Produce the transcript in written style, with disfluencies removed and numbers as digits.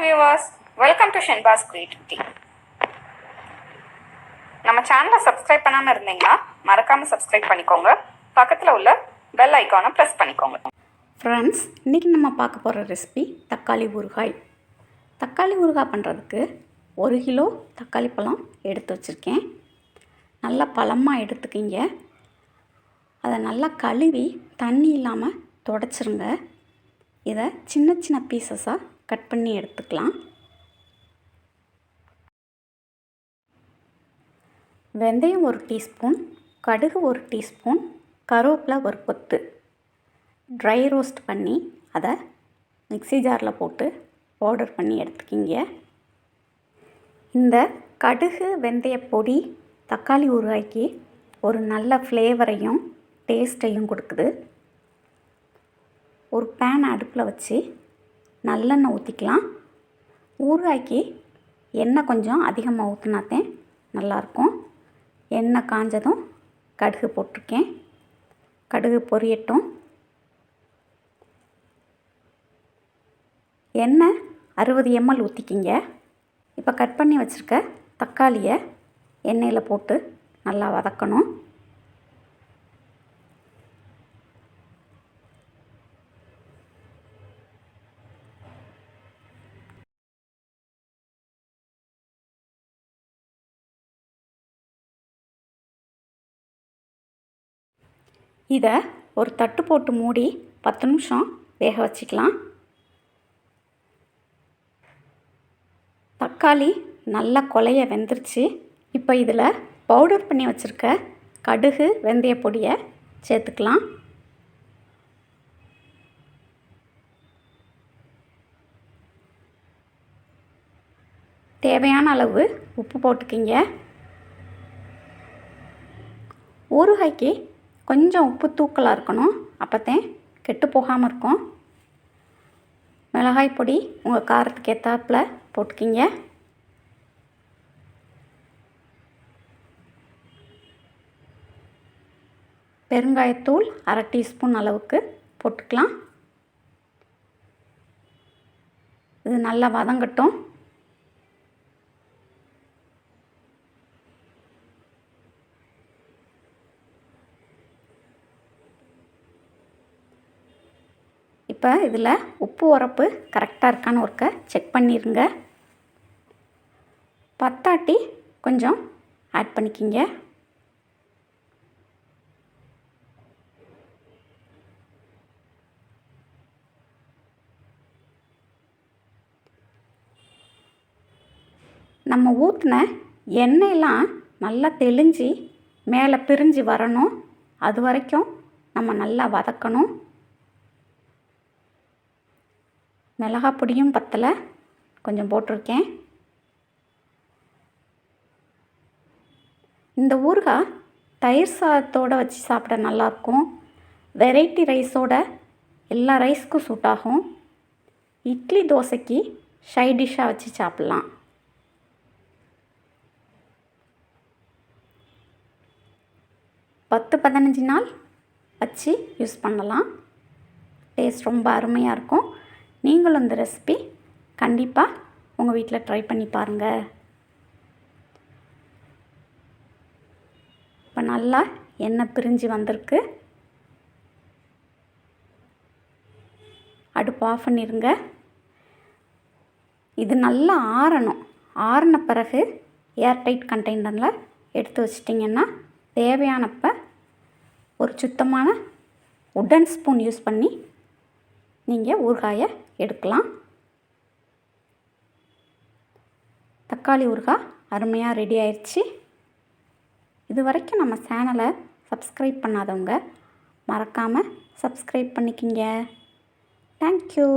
viewers, welcome to Shenba's Creativity. நம்ம சேனலை subscribe பண்ணாமல் இருந்தீங்கன்னா மறக்காமல் சப்ஸ்கிரைப் பண்ணிக்கோங்க. பக்கத்தில் உள்ள பெல் ஐக்கானை ப்ரெஸ் பண்ணிக்கோங்க. ஃப்ரெண்ட்ஸ், இன்றைக்கி நம்ம பார்க்க போகிற ரெசிபி தக்காளி ஊறுகாய். தக்காளி ஊறுகாய் பண்ணுறதுக்கு 1 கிலோ தக்காளி பழம் எடுத்து வச்சுருக்கேன். நல்லா பழமாக எடுத்துக்கிங்க. அதை நல்லா கழுவி தண்ணி இல்லாமல் துடைச்சிருங்க. இதை சின்ன சின்ன பீசஸாக கட் பண்ணி எடுத்துக்கலாம். வெந்தயம் 1 டீஸ்பூன், கடுகு 1 டீஸ்பூன், கருவேப்பிலை 1 கொத்து ட்ரை ரோஸ்ட் பண்ணி அதை மிக்ஸி ஜாரில் போட்டு பவுடர் பண்ணி எடுத்துக்கிங்க. இந்த கடுகு வெந்தய பொடி தக்காளி ஊறுகாய்க்கு ஒரு நல்ல ஃப்ளேவரையும் டேஸ்ட்டையும் கொடுக்குது. ஒரு பேன் அடுப்பில் வச்சு நல்லெண்ணெய் ஊற்றிக்கலாம். ஊறுகாய்க்கு எண்ணெய் கொஞ்சம் அதிகமாக ஊற்றினாத்தேன் நல்லாயிருக்கும். எண்ணெய் காஞ்சதும் கடுகு போட்டிருக்கேன். கடுகு பொரியட்டும். எண்ணெய் 60 ml ஊற்றிக்கிங்க. இப்போ கட் பண்ணி வச்சுருக்க தக்காளியை எண்ணெயில் போட்டு நல்லா வதக்கணும். இதை ஒரு தட்டு போட்டு மூடி 10 நிமிஷம் வேக வச்சுக்கலாம். தக்காளி நல்லா கொலைய வெந்துருச்சு. இப்போ இதில் பவுடர் பண்ணி வச்சுருக்க கடுகு வெந்தய பொடியை சேர்த்துக்கலாம். தேவையான அளவு உப்பு போட்டுக்கிங்க. ஊறுகாய்க்கு கொஞ்சம் உப்பு தூக்கலாக இருக்கணும், அப்போத்தான் கெட்டு போகாமல் இருக்கும். மிளகாய் பொடி உங்கள் காரத்துக்கு ஏற்றாப்புல போட்டுக்கிங்க. பெருங்காயத்தூள் 1/2 டீஸ்பூன் அளவுக்கு போட்டுக்கலாம். இது நல்லா வதங்கட்டும். இப்போ இதில் உப்பு உரப்பு கரெக்டாக இருக்கான்னு ஒருக்க செக் பண்ணிடுங்க. பத்தாட்டி கொஞ்சம் ஆட் பண்ணிக்கிங்க. நம்ம ஊற்றின எண்ணெயெல்லாம் நல்லா தெளிஞ்சு மேலே பிரிஞ்சு வரணும். அது வரைக்கும் நம்ம நல்லா வதக்கணும். மிளகாய் பொடியும் பத்தலை, கொஞ்சம் போட்டிருக்கேன். இந்த ஊறுகாய் தயிர் சாதத்தோடு வச்சு சாப்பிட நல்லாயிருக்கும். வெரைட்டி ரைஸோட எல்லா ரைஸ்க்கும் சூட் ஆகும். இட்லி தோசைக்கு சைட் டிஷ்ஷாக வச்சு சாப்பிட்லாம். பத்து 15 நாள் வச்சு யூஸ் பண்ணலாம். டேஸ்ட் ரொம்ப அருமையாக இருக்கும். நீங்களும் இந்த ரெசிபி கண்டிப்பாக உங்கள் வீட்டில் ட்ரை பண்ணி பாருங்கள். இப்போ நல்லா எண்ணெய் பிரிஞ்சு வந்திருக்கு. அடுப்பு ஆஃப் பண்ணிடுங்க. இது நல்லா ஆறணும். ஆறின பிறகு ஏர்டைட் கண்டெய்னரில் எடுத்து வச்சிட்டிங்கன்னா தேவையானப்போ ஒரு சுத்தமான உட்டன் ஸ்பூன் யூஸ் பண்ணி நீங்கள் ஊறுகாயை எடுக்கலாம். தக்காளி ஊறுகாய் அருமையாக ரெடி ஆயிடுச்சு. இது வரைக்கும் நம்ம சேனலை சப்ஸ்கிரைப் பண்ணாதவங்க மறக்காமல் சப்ஸ்கிரைப் பண்ணிக்கிங்க. தேங்க்யூ.